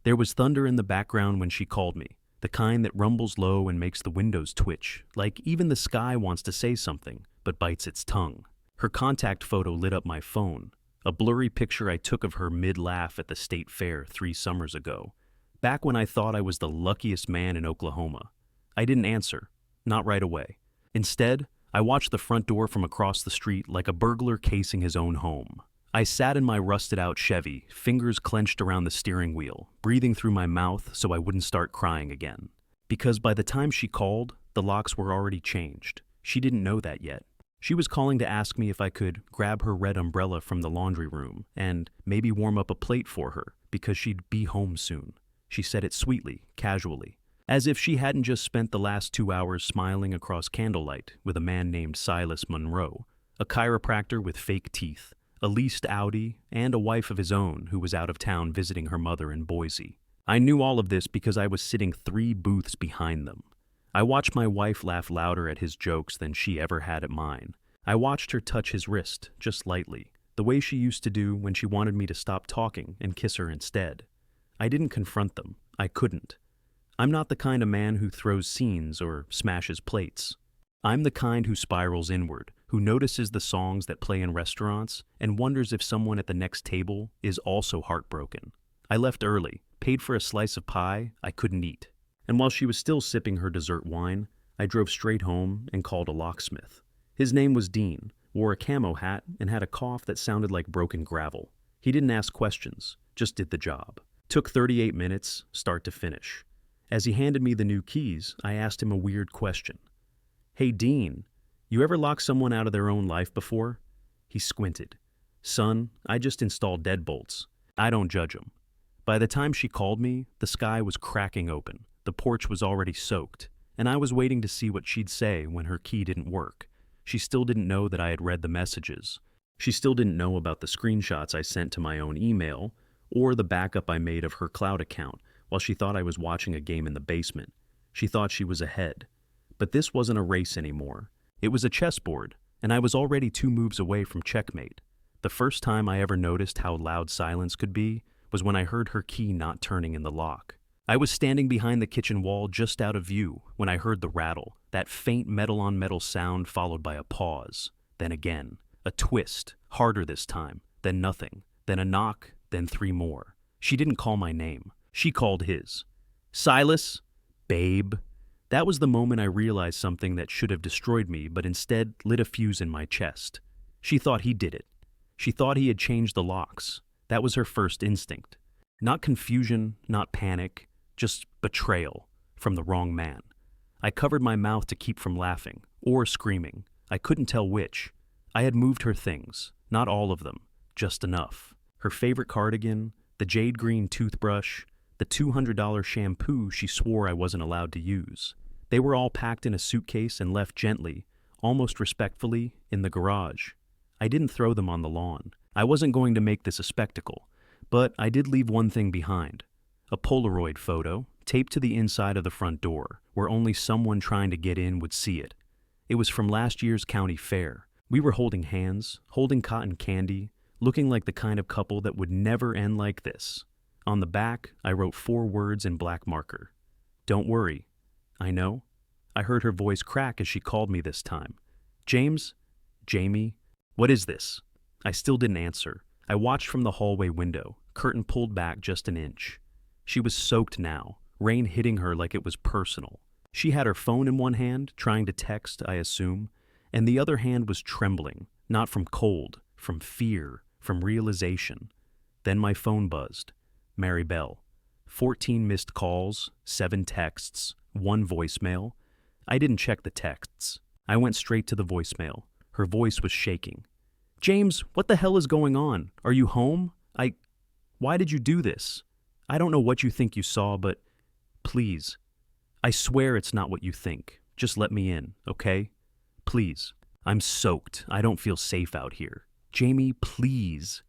There was thunder in the background when she called me, the kind that rumbles low and makes the windows twitch, like even the sky wants to say something, but bites its tongue. Her contact photo lit up my phone, a blurry picture I took of her mid-laugh at the state fair 3 summers ago, back when I thought I was the luckiest man in Oklahoma. I didn't answer, not right away. Instead, I watched the front door from across the street like a burglar casing his own home. I sat in my rusted-out Chevy, fingers clenched around the steering wheel, breathing through my mouth so I wouldn't start crying again. Because by the time she called, the locks were already changed. She didn't know that yet. She was calling to ask me if I could grab her red umbrella from the laundry room and maybe warm up a plate for her because she'd be home soon. She said it sweetly, casually, as if she hadn't just spent the last 2 hours smiling across candlelight with a man named Silas Monroe, a chiropractor with fake teeth, a leased Audi, and a wife of his own who was out of town visiting her mother in Boise. I knew all of this because I was sitting 3 booths behind them. I watched my wife laugh louder at his jokes than she ever had at mine. I watched her touch his wrist, just lightly, the way she used to do when she wanted me to stop talking and kiss her instead. I didn't confront them. I couldn't. I'm not the kind of man who throws scenes or smashes plates. I'm the kind who spirals inward, who notices the songs that play in restaurants and wonders if someone at the next table is also heartbroken. I left early, paid for a slice of pie I couldn't eat. And while she was still sipping her dessert wine, I drove straight home and called a locksmith. His name was Dean, wore a camo hat, and had a cough that sounded like broken gravel. He didn't ask questions, just did the job. Took 38 minutes, start to finish. As he handed me the new keys, I asked him a weird question. "Hey, Dean, you ever locked someone out of their own life before?" He squinted. "Son, I just installed deadbolts. I don't judge 'em." By the time she called me, the sky was cracking open. The porch was already soaked, and I was waiting to see what she'd say when her key didn't work. She still didn't know that I had read the messages. She still didn't know about the screenshots I sent to my own email, or the backup I made of her cloud account while she thought I was watching a game in the basement. She thought she was ahead. But this wasn't a race anymore. It was a chessboard, and I was already 2 moves away from checkmate. The first time I ever noticed how loud silence could be was when I heard her key not turning in the lock. I was standing behind the kitchen wall just out of view when I heard the rattle, that faint metal-on-metal sound followed by a pause. Then again, a twist, harder this time, then nothing, then a knock, then 3 more. She didn't call my name. She called his. "Silas? Babe?" That was the moment I realized something that should have destroyed me, but instead lit a fuse in my chest. She thought he did it. She thought he had changed the locks. That was her first instinct. Not confusion, not panic, just betrayal from the wrong man. I covered my mouth to keep from laughing, or screaming. I couldn't tell which. I had moved her things, not all of them, just enough. Her favorite cardigan, the jade green toothbrush, the $200 shampoo she swore I wasn't allowed to use. They were all packed in a suitcase and left gently, almost respectfully, in the garage. I didn't throw them on the lawn. I wasn't going to make this a spectacle, but I did leave one thing behind. A Polaroid photo, taped to the inside of the front door, where only someone trying to get in would see it. It was from last year's county fair. We were holding hands, holding cotton candy, looking like the kind of couple that would never end like this. On the back, I wrote 4 words in black marker. "Don't worry." "I know." I heard her voice crack as she called me this time. "James? Jamie? What is this?" I still didn't answer. I watched from the hallway window, curtain pulled back just an inch. She was soaked now, rain hitting her like it was personal. She had her phone in one hand, trying to text, I assume, and the other hand was trembling, not from cold, from fear, from realization. Then my phone buzzed. Mary Bell. 14 missed calls, 7 texts, 1 voicemail. I didn't check the texts. I went straight to the voicemail. Her voice was shaking. "James, what the hell is going on? Are you home? Why did you do this? I don't know what you think you saw, but please. I swear it's not what you think. Just let me in, okay? Please. I'm soaked. I don't feel safe out here. Jamie, please."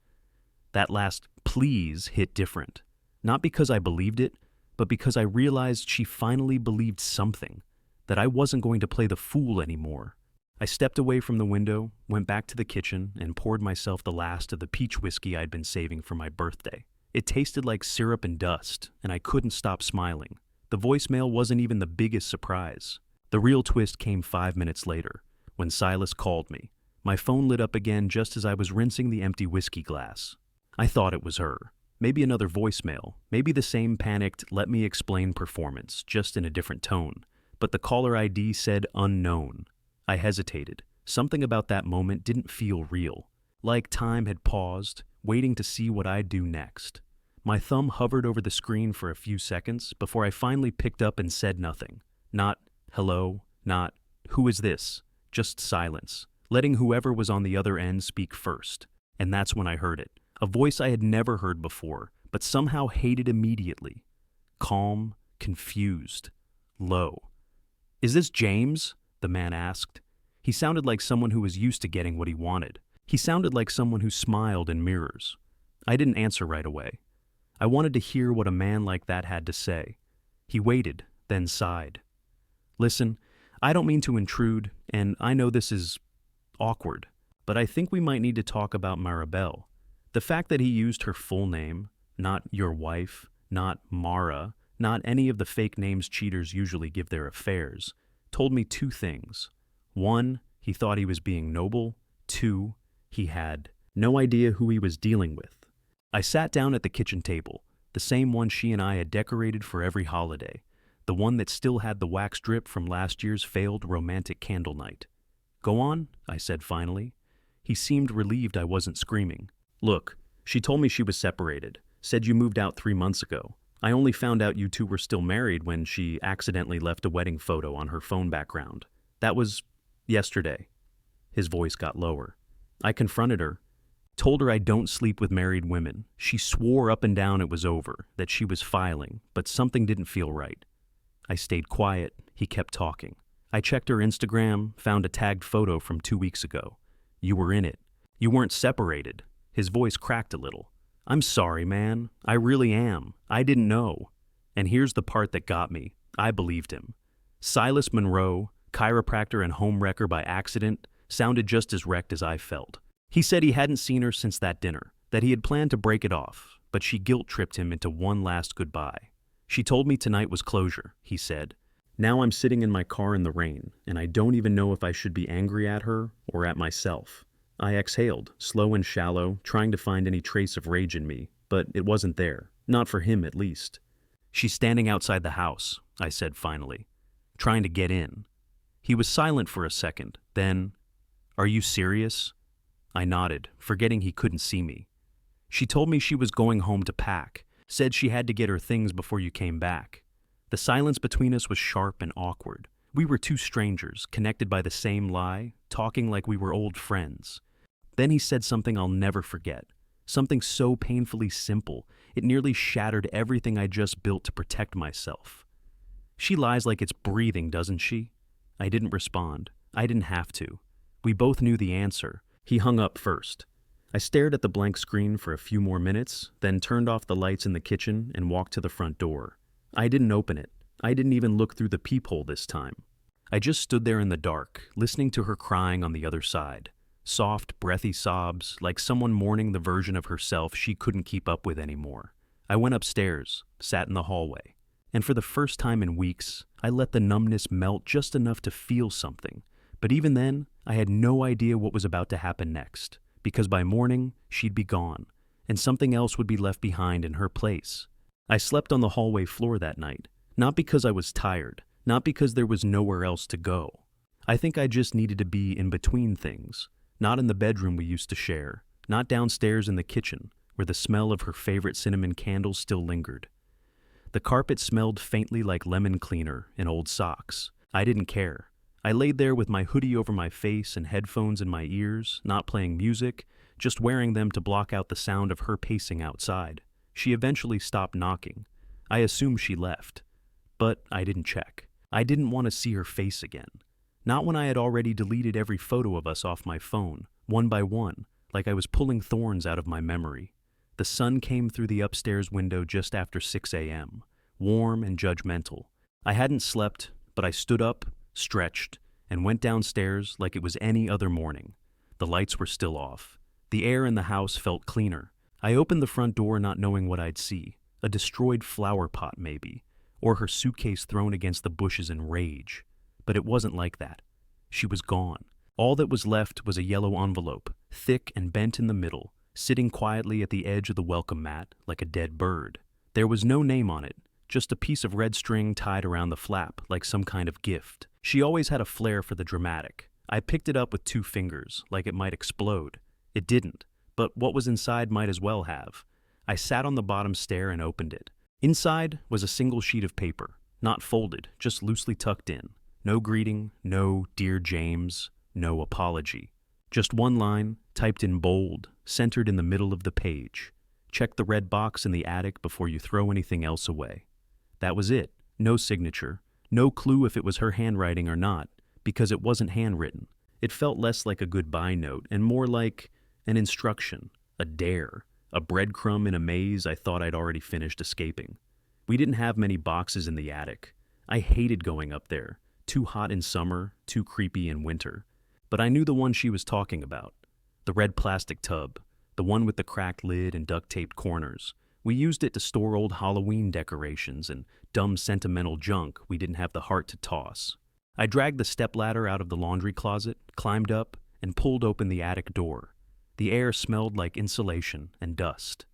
That last "please" hit different. Not because I believed it, but because I realized she finally believed something, that I wasn't going to play the fool anymore. I stepped away from the window, went back to the kitchen, and poured myself the last of the peach whiskey I'd been saving for my birthday. It tasted like syrup and dust, and I couldn't stop smiling. The voicemail wasn't even the biggest surprise. The real twist came 5 minutes later, when Silas called me. My phone lit up again just as I was rinsing the empty whiskey glass. I thought it was her. Maybe another voicemail, maybe the same panicked "let me explain" performance, just in a different tone. But the caller ID said unknown. I hesitated. Something about that moment didn't feel real. Like time had paused, waiting to see what I'd do next. My thumb hovered over the screen for a few seconds before I finally picked up and said nothing. Not hello, not who is this? Just silence, letting whoever was on the other end speak first. And that's when I heard it. A voice I had never heard before, but somehow hated immediately. Calm, confused, low. "Is this James?" the man asked. He sounded like someone who was used to getting what he wanted. He sounded like someone who smiled in mirrors. I didn't answer right away. I wanted to hear what a man like that had to say. He waited, then sighed. "Listen, I don't mean to intrude, and I know this is awkward, but I think we might need to talk about Maribel. The fact that he used her full name, not your wife, not Mara, not any of the fake names cheaters usually give their affairs, told me two things. One, he thought he was being noble. Two, he had no idea who he was dealing with." I sat down at the kitchen table, the same one she and I had decorated for every holiday, the one that still had the wax drip from last year's failed romantic candle night. "Go on," I said finally. He seemed relieved I wasn't screaming. "Look, she told me she was separated, said you moved out 3 months ago. I only found out you two were still married when she accidentally left a wedding photo on her phone background. That was yesterday." His voice got lower. I confronted her, told her I don't sleep with married women. She swore up and down it was over, that she was filing, but something didn't feel right. I stayed quiet. He kept talking. I checked her Instagram, found a tagged photo from 2 weeks ago. "You were in it. You weren't separated." His voice cracked a little. "I'm sorry, man. I really am. I didn't know." And here's the part that got me. I believed him. Silas Monroe, chiropractor and homewrecker by accident, sounded just as wrecked as I felt. He said he hadn't seen her since that dinner, that he had planned to break it off, but she guilt-tripped him into one last goodbye. "She told me tonight was closure," he said. "Now I'm sitting in my car in the rain, and I don't even know if I should be angry at her or at myself." I exhaled, slow and shallow, trying to find any trace of rage in me, but it wasn't there. Not for him, at least. "She's standing outside the house," I said finally, "trying to get in." He was silent for a second, then, "Are you serious?" I nodded, forgetting he couldn't see me. "She told me she was going home to pack, said she had to get her things before you came back." The silence between us was sharp and awkward. We were two strangers, connected by the same lie, talking like we were old friends. Then he said something I'll never forget. Something so painfully simple, it nearly shattered everything I just built to protect myself. "She lies like it's breathing, doesn't she?" I didn't respond. I didn't have to. We both knew the answer. He hung up first. I stared at the blank screen for a few more minutes, then turned off the lights in the kitchen and walked to the front door. I didn't open it. I didn't even look through the peephole this time. I just stood there in the dark, listening to her crying on the other side. Soft, breathy sobs, like someone mourning the version of herself she couldn't keep up with anymore. I went upstairs, sat in the hallway, and for the first time in weeks, I let the numbness melt just enough to feel something. But even then, I had no idea what was about to happen next, because by morning, she'd be gone, and something else would be left behind in her place. I slept on the hallway floor that night, not because I was tired, not because there was nowhere else to go. I think I just needed to be in between things, not in the bedroom we used to share, not downstairs in the kitchen, where the smell of her favorite cinnamon candles still lingered. The carpet smelled faintly like lemon cleaner and old socks. I didn't care. I laid there with my hoodie over my face and headphones in my ears, not playing music, just wearing them to block out the sound of her pacing outside. She eventually stopped knocking. I assumed she left. But I didn't check. I didn't want to see her face again. Not when I had already deleted every photo of us off my phone, one by one, like I was pulling thorns out of my memory. The sun came through the upstairs window just after 6 a.m., warm and judgmental. I hadn't slept, but I stood up, stretched, and went downstairs like it was any other morning. The lights were still off. The air in the house felt cleaner. I opened the front door not knowing what I'd see. A destroyed flower pot, maybe, or her suitcase thrown against the bushes in rage. But it wasn't like that. She was gone. All that was left was a yellow envelope, thick and bent in the middle, sitting quietly at the edge of the welcome mat like a dead bird. There was no name on it, just a piece of red string tied around the flap like some kind of gift. She always had a flair for the dramatic. I picked it up with 2 fingers, like it might explode. It didn't, but what was inside might as well have. I sat on the bottom stair and opened it. Inside was a single sheet of paper, not folded, just loosely tucked in. No greeting, no "Dear James," no apology. Just one line, typed in bold, centered in the middle of the page. Check the red box in the attic before you throw anything else away. That was it. No signature. No clue if it was her handwriting or not, because it wasn't handwritten. It felt less like a goodbye note and more like an instruction, a dare, a breadcrumb in a maze I thought I'd already finished escaping. We didn't have many boxes in the attic. I hated going up there. Too hot in summer, too creepy in winter. But I knew the one she was talking about. The red plastic tub, the one with the cracked lid and duct-taped corners. We used it to store old Halloween decorations and dumb sentimental junk we didn't have the heart to toss. I dragged the stepladder out of the laundry closet, climbed up, and pulled open the attic door. The air smelled like insulation and dust.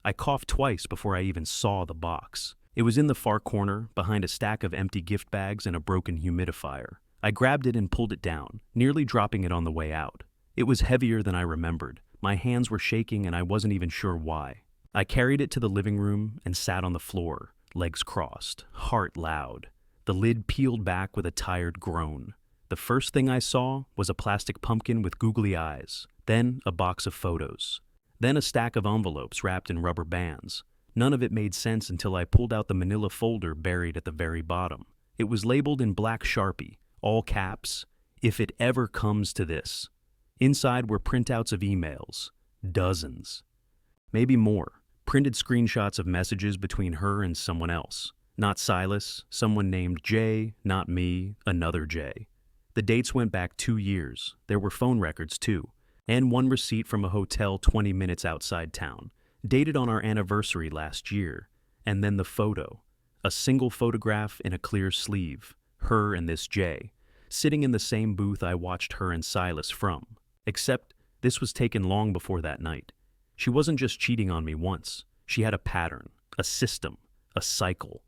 I coughed twice before I even saw the box. It was in the far corner, behind a stack of empty gift bags and a broken humidifier. I grabbed it and pulled it down, nearly dropping it on the way out. It was heavier than I remembered. My hands were shaking and I wasn't even sure why. I carried it to the living room and sat on the floor, legs crossed, heart loud. The lid peeled back with a tired groan. The first thing I saw was a plastic pumpkin with googly eyes, then a box of photos, then a stack of envelopes wrapped in rubber bands. None of it made sense until I pulled out the manila folder buried at the very bottom. It was labeled in black Sharpie, all caps, "If it ever comes to this." Inside were printouts of emails, dozens, maybe more, printed screenshots of messages between her and someone else. Not Silas, someone named J, not me, another J. The dates went back 2 years. There were phone records too, and one receipt from a hotel 20 minutes outside town, dated on our anniversary last year. And then the photo, a single photograph in a clear sleeve, her and this J, sitting in the same booth I watched her and Silas from. Except this was taken long before that night. She wasn't just cheating on me once. She had a pattern, a system, a cycle.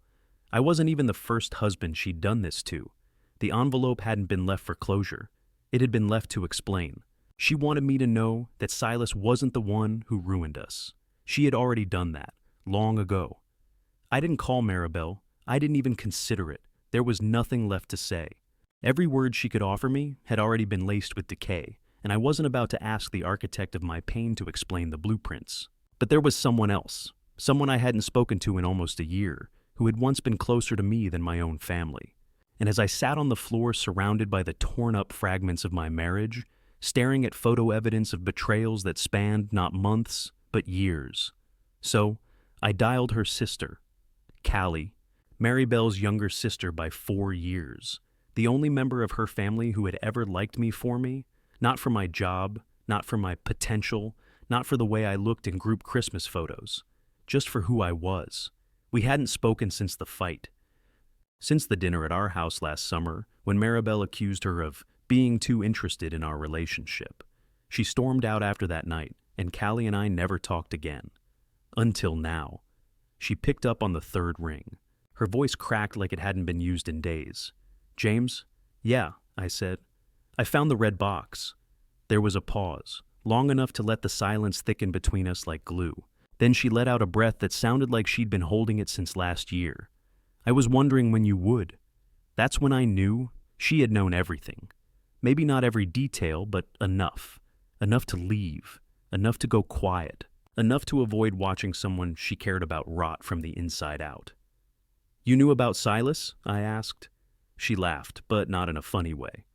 I wasn't even the first husband she'd done this to. The envelope hadn't been left for closure. It had been left to explain. She wanted me to know that Silas wasn't the one who ruined us. She had already done that, long ago. I didn't call Maribel. I didn't even consider it. There was nothing left to say. Every word she could offer me had already been laced with decay, and I wasn't about to ask the architect of my pain to explain the blueprints. But there was someone else, someone I hadn't spoken to in almost a year, who had once been closer to me than my own family. And as I sat on the floor surrounded by the torn-up fragments of my marriage, staring at photo evidence of betrayals that spanned not months, but years. So, I dialed her sister, Callie, Maribel's younger sister by 4 years, the only member of her family who had ever liked me for me, not for my job, not for my potential, not for the way I looked in group Christmas photos, just for who I was. We hadn't spoken since the fight. Since the dinner at our house last summer, when Maribel accused her of being too interested in our relationship. She stormed out after that night, and Callie and I never talked again. Until now. She picked up on the 3rd ring. Her voice cracked like it hadn't been used in days. "James?" "Yeah," I said. "I found the red box." There was a pause, long enough to let the silence thicken between us like glue. Then she let out a breath that sounded like she'd been holding it since last year. "I was wondering when you would." That's when I knew she had known everything. Maybe not every detail, but enough. Enough to leave. Enough to go quiet. Enough to avoid watching someone she cared about rot from the inside out. "You knew about Silas?" I asked. She laughed, but not in a funny way.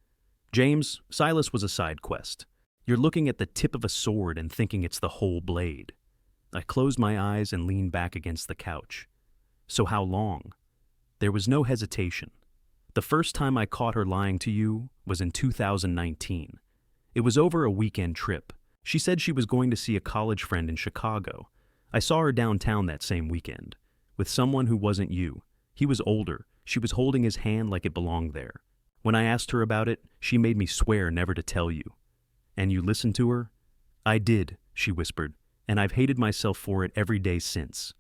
"James, Silas was a side quest. You're looking at the tip of a sword and thinking it's the whole blade." I closed my eyes and leaned back against the couch. "So how long?" There was no hesitation. "The first time I caught her lying to you was in 2019. It was over a weekend trip. She said she was going to see a college friend in Chicago. I saw her downtown that same weekend, with someone who wasn't you. He was older. She was holding his hand like it belonged there. When I asked her about it, she made me swear never to tell you. And you listened to her? I did, she whispered, and I've hated myself for it every day since.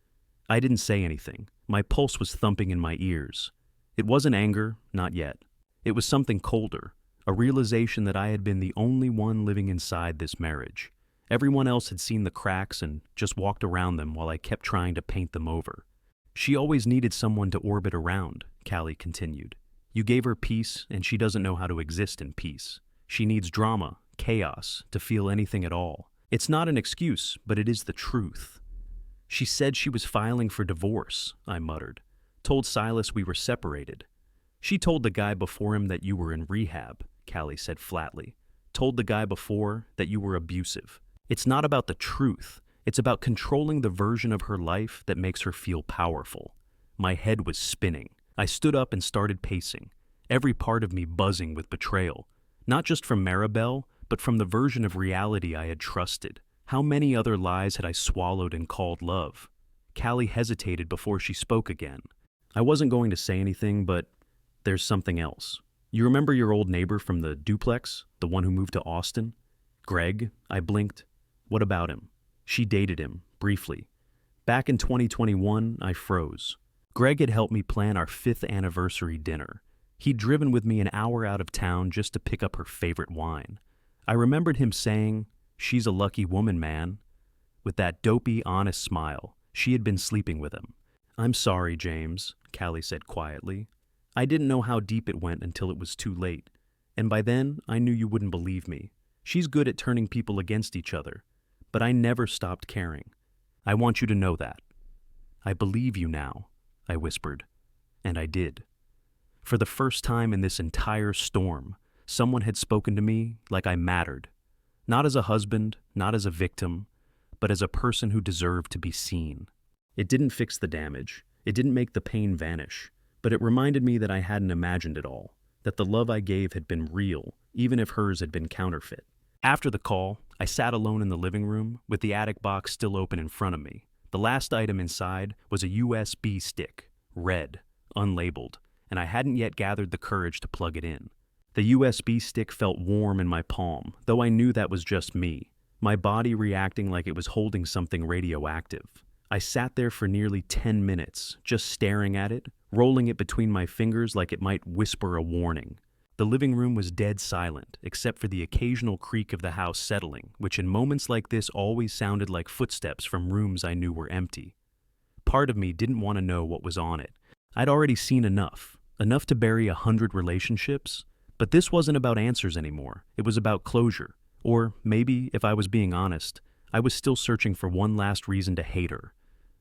I didn't say anything. My pulse was thumping in my ears. It wasn't anger, not yet. It was something colder, a realization that I had been the only one living inside this marriage. Everyone else had seen the cracks and just walked around them while I kept trying to paint them over. She always needed someone to orbit around, Callie continued. You gave her peace, and she doesn't know how to exist in peace. She needs drama, chaos, to feel anything at all. It's not an excuse, but it is the truth. She said she was filing for divorce, I muttered. Told Silas we were separated. She told the guy before him that you were in rehab, Callie said flatly. Told the guy before that you were abusive. It's not about the truth. It's about controlling the version of her life that makes her feel powerful. My head was spinning. I stood up and started pacing, every part of me buzzing with betrayal. Not just from Maribel, but from the version of reality I had trusted. How many other lies had I swallowed and called love? Callie hesitated before she spoke again. I wasn't going to say anything, but there's something else. You remember your old neighbor from the duplex, the one who moved to Austin? Greg? I blinked. What about him? She dated him, briefly. Back in 2021, I froze. Greg had helped me plan our 5th anniversary dinner. He'd driven with me an hour out of town just to pick up her favorite wine. I remembered him saying, "She's a lucky woman, man." With that dopey, honest smile, she had been sleeping with him. I'm sorry, James, Callie said quietly. I didn't know how deep it went until it was too late. And by then, I knew you wouldn't believe me. She's good at turning people against each other. But I never stopped caring. I want you to know that. I believe you now, I whispered. And I did. For the first time in this entire storm, someone had spoken to me like I mattered. Not as a husband, not as a victim, but as a person who deserved to be seen. It didn't fix the damage. It didn't make the pain vanish. But it reminded me that I hadn't imagined it all, that the love I gave had been real, even if hers had been counterfeit. After the call, I sat alone in the living room, with the attic box still open in front of me. The last item inside was a USB stick, red, unlabeled, and I hadn't yet gathered the courage to plug it in. The USB stick felt warm in my palm, though I knew that was just me, my body reacting like it was holding something radioactive. I sat there for nearly 10 minutes, just staring at it, rolling it between my fingers like it might whisper a warning. The living room was dead silent, except for the occasional creak of the house settling, which in moments like this always sounded like footsteps from rooms I knew were empty. Part of me didn't want to know what was on it. I'd already seen enough to bury 100 relationships, but this wasn't about answers anymore. It was about closure. Or maybe, if I was being honest, I was still searching for one last reason to hate her.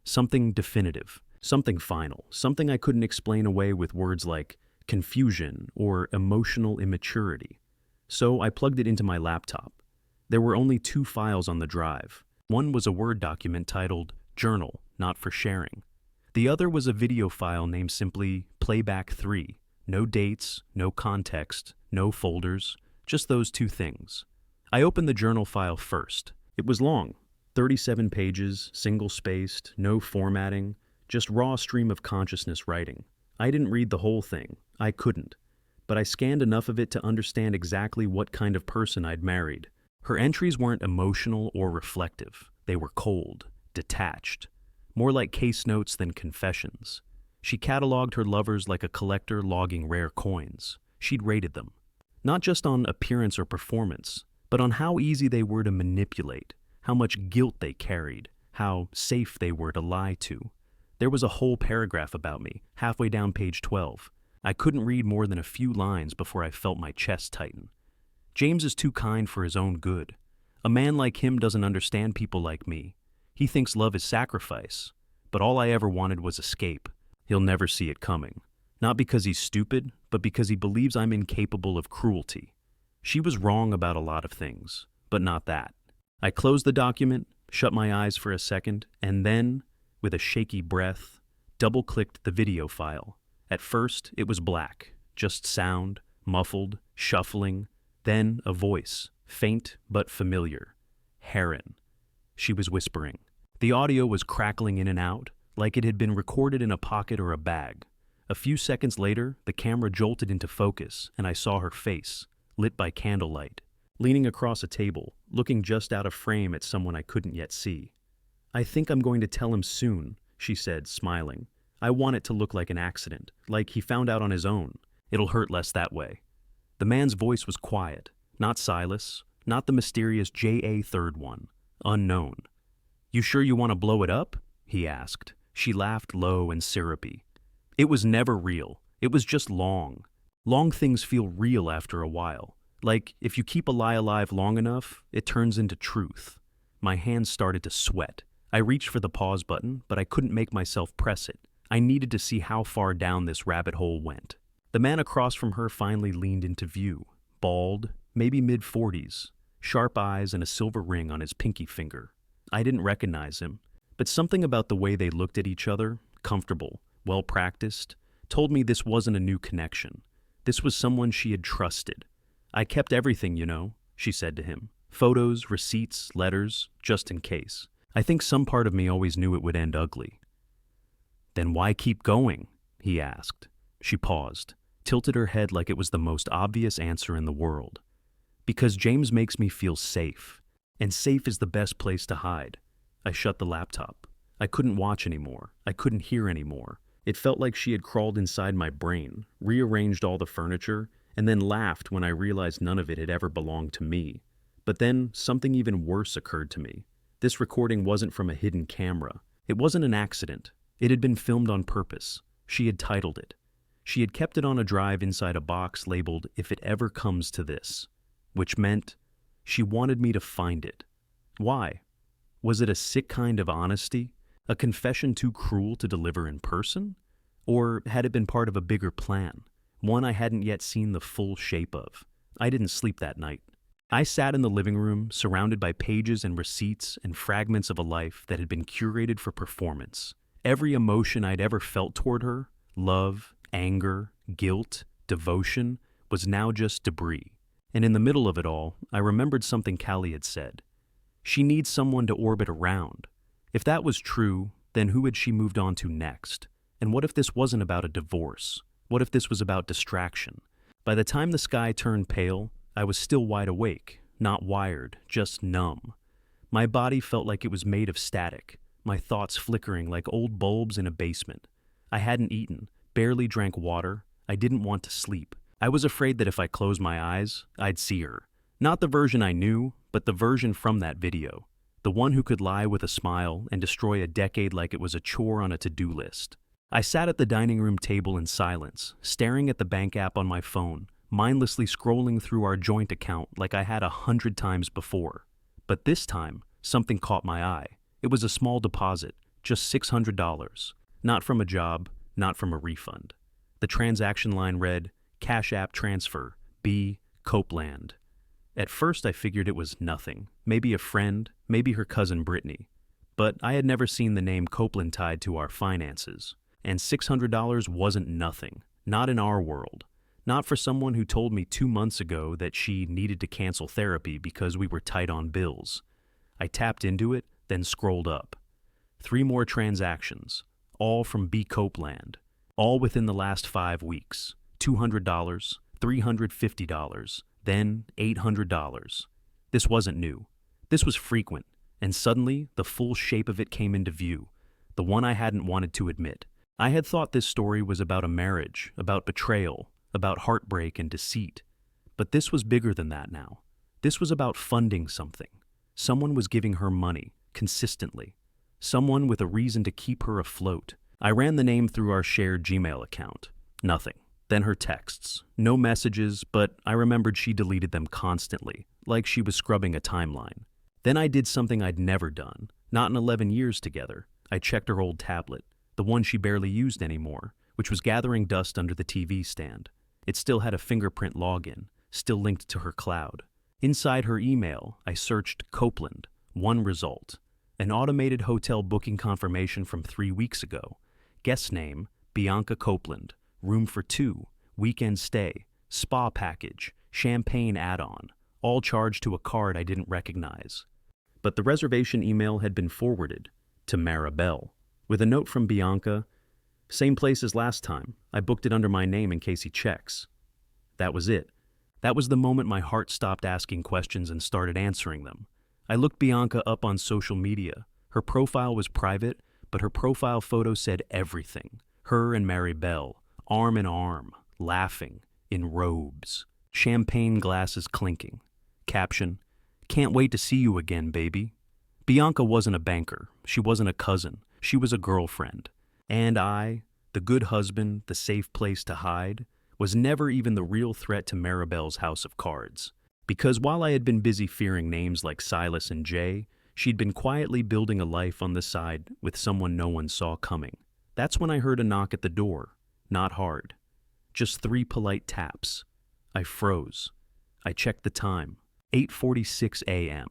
Something definitive, something final, something I couldn't explain away with words like confusion or emotional immaturity. So I plugged it into my laptop. There were only 2 files on the drive. One was a Word document titled Journal, Not for Sharing. The other was a video file named simply Playback 3. No dates, no context, no folders, just those 2 things. I opened the journal file first. It was long, 37 pages, single-spaced, no formatting, just raw stream of consciousness writing. I didn't read the whole thing. I couldn't. But I scanned enough of it to understand exactly what kind of person I'd married. Her entries weren't emotional or reflective. They were cold, detached, more like case notes than confessions. She cataloged her lovers like a collector logging rare coins. She'd rated them, not just on appearance or performance, but on how easy they were to manipulate, how much guilt they carried, how safe they were to lie to. There was a whole paragraph about me, halfway down page 12. I couldn't read more than a few lines before I felt my chest tighten. James is too kind for his own good. A man like him doesn't understand people like me. He thinks love is sacrifice, but all I ever wanted was escape. He'll never see it coming. Not because he's stupid, but because he believes I'm incapable of cruelty. She was wrong about a lot of things, but not that. I closed the document, shut my eyes for a second, and then, with a shaky breath, double-clicked the video file. At first, it was black, just sound, muffled, shuffling, then a voice, faint but familiar. Heron. She was whispering. The audio was crackling in and out, like it had been recorded in a pocket or a bag. A few seconds later, the camera jolted into focus, and I saw her face, lit by candlelight, leaning across a table, looking just out of frame at someone I couldn't yet see. "I think I'm going to tell him soon," she said, smiling. "I want it to look like an accident, like he found out on his own. It'll hurt less that way." The man's voice was quiet, not Silas, not the mysterious J.A. third one, unknown. "You sure you want to blow it up?" he asked. She laughed low and syrupy. "It was never real. It was just long. Long things feel real after a while. Like, if you keep a lie alive long enough, it turns into truth." My hands started to sweat. I reached for the pause button, but I couldn't make myself press it. I needed to see how far down this rabbit hole went. The man across from her finally leaned into view, bald, maybe mid-40s, sharp eyes and a silver ring on his pinky finger. I didn't recognize him, but something about the way they looked at each other, comfortable, well-practiced, told me this wasn't a new connection. This was someone she had trusted. "I kept everything, you know," she said to him. "Photos, receipts, letters, just in case. I think some part of me always knew it would end ugly." "Then why keep going?" he asked. She paused, tilted her head like it was the most obvious answer in the world. "Because James makes me feel safe, and safe is the best place to hide." I shut the laptop. I couldn't watch anymore. I couldn't hear anymore. It felt like she had crawled inside my brain, rearranged all the furniture, and then laughed when I realized none of it had ever belonged to me. But then something even worse occurred to me. This recording wasn't from a hidden camera. It wasn't an accident. It had been filmed on purpose. She had titled it. She had kept it on a drive inside a box labeled "If it ever comes to this," which meant she wanted me to find it. Why? Was it a sick kind of honesty? A confession too cruel to deliver in person? Or had it been part of a bigger plan, one I hadn't yet seen the full shape of? I didn't sleep that night. I sat in the living room, surrounded by pages and receipts and fragments of a life that had been curated for performance. Every emotion I'd ever felt toward her, love, anger, guilt, devotion, was now just debris. And in the middle of it all, I remembered something Callie had said. She needs someone to orbit around. If that was true, then who had she moved on to next? And what if this wasn't about a divorce? What if this was about distraction? By the time the sky turned pale, I was still wide awake, not wired, just numb. My body felt like it was made of static, my thoughts flickering like old bulbs in a basement. I hadn't eaten, barely drank water. I didn't want to sleep. I was afraid that if I closed my eyes, I'd see her. Not the version I knew, but the version from that video. The one who could lie with a smile and destroy a decade like it was a chore on a to-do list. I sat at the dining room table in silence, staring at the bank app on my phone, mindlessly scrolling through our joint account like I had 100 times before. But this time, something caught my eye. It was a small deposit, just $600. Not from a job, not from a refund. The transaction line read, "Cash App transfer, B. Copeland." At first I figured it was nothing. Maybe a friend, maybe her cousin Brittany. But I had never seen the name Copeland tied to our finances. And $600 wasn't nothing. Not in our world. Not for someone who told me 2 months ago that she needed to cancel therapy because we were tight on bills. I tapped into it, then scrolled up. 3 more transactions, all from B. Copeland. All within the last 5 weeks. $200, $350, then $800. This wasn't new. This was frequent, and suddenly the full shape of it came into view, the one I hadn't wanted to admit. I had thought this story was about a marriage, about betrayal, about heartbreak and deceit. But this was bigger than that now. This was about funding something. Someone was giving her money, consistently. Someone with a reason to keep her afloat. I ran the name through our shared Gmail account. Nothing. Then her texts. No messages, but I remembered she deleted them constantly, like she was scrubbing a timeline. Then I did something I'd never done, not in 11 years together. I checked her old tablet, the one she barely used anymore, which was gathering dust under the TV stand. It still had a fingerprint login, still linked to her cloud. Inside her email, I searched Copeland. One result. An automated hotel booking confirmation from 3 weeks ago. Guest name, Bianca Copeland. Room for 2, weekend stay, spa package, champagne add-on, all charged to a card I didn't recognize. But the reservation email had been forwarded. to Maribel, with a note from Bianca, "Same place as last time. I booked it under my name in case he checks." That was it. That was the moment my heart stopped asking questions and started answering them. I looked Bianca up on social media. Her profile was private, but her profile photo said everything. Her and Maribel, arm in arm, laughing, in robes, champagne glasses clinking. Caption, "Can't wait to see you again, baby." Bianca wasn't a banker. She wasn't a cousin. She was a girlfriend. And I, the good husband, the safe place to hide, was never even the real threat to Maribel's house of cards. Because while I had been busy fearing names like Silas and Jay, she'd been quietly building a life on the side with someone no one saw coming. That's when I heard a knock at the door. Not hard. Just 3 polite taps. I froze. I checked the time. 8:46 a.m.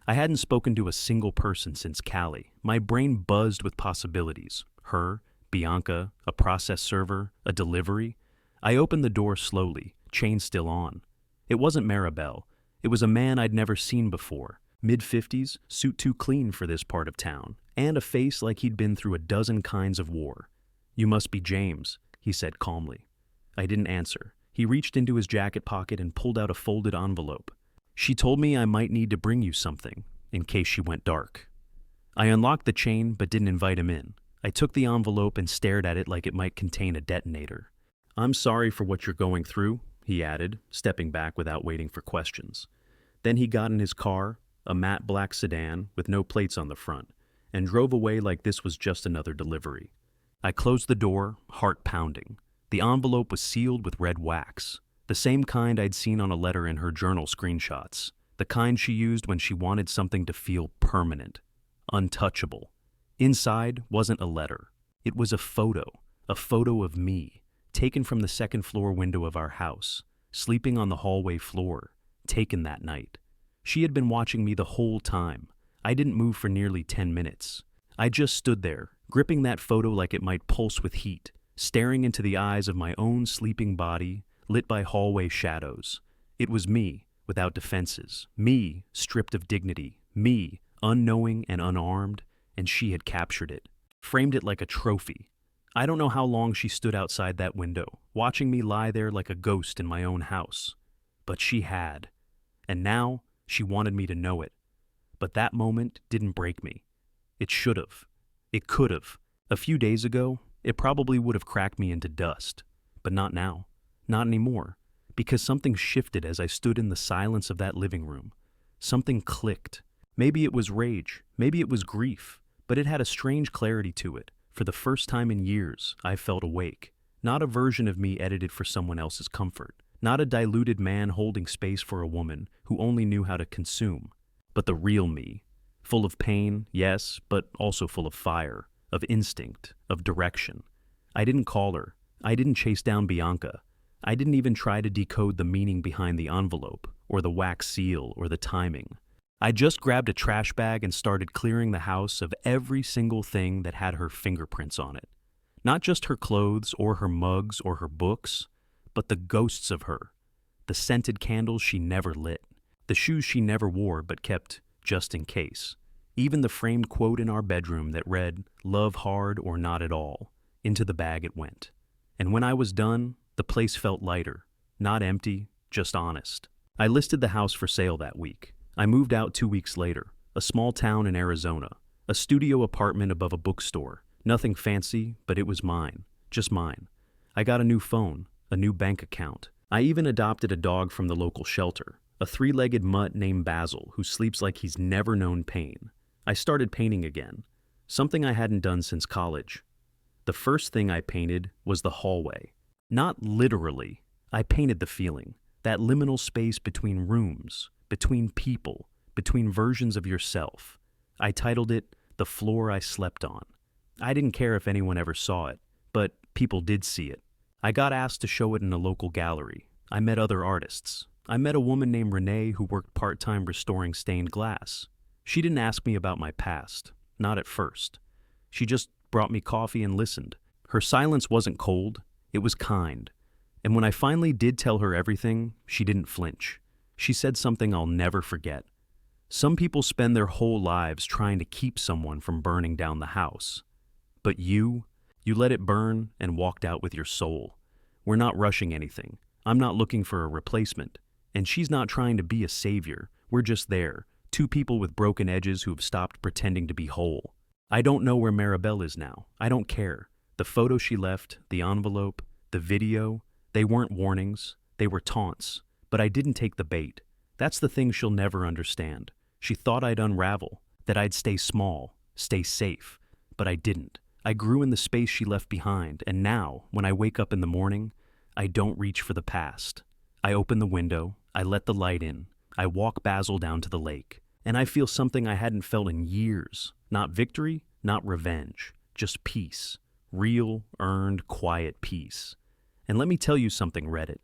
I hadn't spoken to a single person since Cali. My brain buzzed with possibilities. Her, Bianca, a process server, a delivery. I opened the door slowly, chain still on. It wasn't Maribel. It was a man I'd never seen before. Mid-50s, suit too clean for this part of town, and a face like he'd been through a dozen kinds of war. "You must be James," he said calmly. I didn't answer. He reached into his jacket pocket and pulled out a folded envelope. "She told me I might need to bring you something, in case she went dark." I unlocked the chain but didn't invite him in. I took the envelope and stared at it like it might contain a detonator. "I'm sorry for what you're going through," he added, stepping back without waiting for questions. Then he got in his car, a matte black sedan with no plates on the front, and drove away like this was just another delivery. I closed the door, heart pounding. The envelope was sealed with red wax, the same kind I'd seen on a letter in her journal screenshots, the kind she used when she wanted something to feel permanent, untouchable. Inside wasn't a letter. It was a photo of me, taken from the second-floor window of our house, sleeping on the hallway floor, taken that night. She had been watching me the whole time. I didn't move for nearly 10 minutes. I just stood there, gripping that photo like it might pulse with heat, staring into the eyes of my own sleeping body, lit by hallway shadows. It was me, without defenses, me, stripped of dignity, me, unknowing and unarmed, and she had captured it, framed it like a trophy. I don't know how long she stood outside that window, watching me lie there like a ghost in my own house. But she had. And now, she wanted me to know it. But that moment didn't break me. It should have. It could have. A few days ago, it probably would have cracked me into dust. But not now. Not anymore. Because something shifted as I stood in the silence of that living room. Something clicked. Maybe it was rage. Maybe it was grief. But it had a strange clarity to it. For the first time in years, I felt awake. Not a version of me edited for someone else's comfort. Not a diluted man holding space for a woman who only knew how to consume. But the real me. Full of pain, yes, but also full of fire, of instinct, of direction. I didn't call her. I didn't chase down Bianca. I didn't even try to decode the meaning behind the envelope, or the wax seal, or the timing. I just grabbed a trash bag and started clearing the house of every single thing that had her fingerprints on it. Not just her clothes, or her mugs, or her books, but the ghosts of her. The scented candles she never lit. The shoes she never wore but kept just in case. Even the framed quote in our bedroom that read, "Love hard or not at all." Into the bag it went. And when I was done, the place felt lighter. Not empty, just honest. I listed the house for sale that week. I moved out 2 weeks later. A small town in Arizona. A studio apartment above a bookstore. Nothing fancy, but it was mine. Just mine. I got a new phone, a new bank account. I even adopted a dog from the local shelter. A 3-legged mutt named Basil who sleeps like he's never known pain. I started painting again. Something I hadn't done since college. The first thing I painted was the hallway. Not literally. I painted the feeling. That liminal space between rooms, between people, between versions of yourself. I titled it, "The Floor I Slept On." I didn't care if anyone ever saw it, but people did see it. I got asked to show it in a local gallery. I met other artists. I met a woman named Renee who worked part-time restoring stained glass. She didn't ask me about my past, not at first. She just brought me coffee and listened. Her silence wasn't cold, it was kind. And when I finally did tell her everything, she didn't flinch. She said something I'll never forget. Some people spend their whole lives trying to keep someone from burning down the house. But you let it burn and walked out with your soul. We're not rushing anything. I'm not looking for a replacement. And she's not trying to be a savior. We're just there, two people with broken edges who've stopped pretending to be whole. I don't know where Maribel is now. I don't care. The photo she left, the envelope, the video, they weren't warnings. They were taunts. But I didn't take the bait. That's the thing she'll never understand. She thought I'd unravel, that I'd stay small, stay safe. But I didn't. I grew in the space she left behind, and now, when I wake up in the morning, I don't reach for the past. I open the window, I let the light in, I walk Basil down to the lake, and I feel something I hadn't felt in years. Not victory, not revenge, just peace. Real, earned, quiet peace. And let me tell you something, Reddit.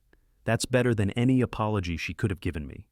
That's better than any apology she could have given me.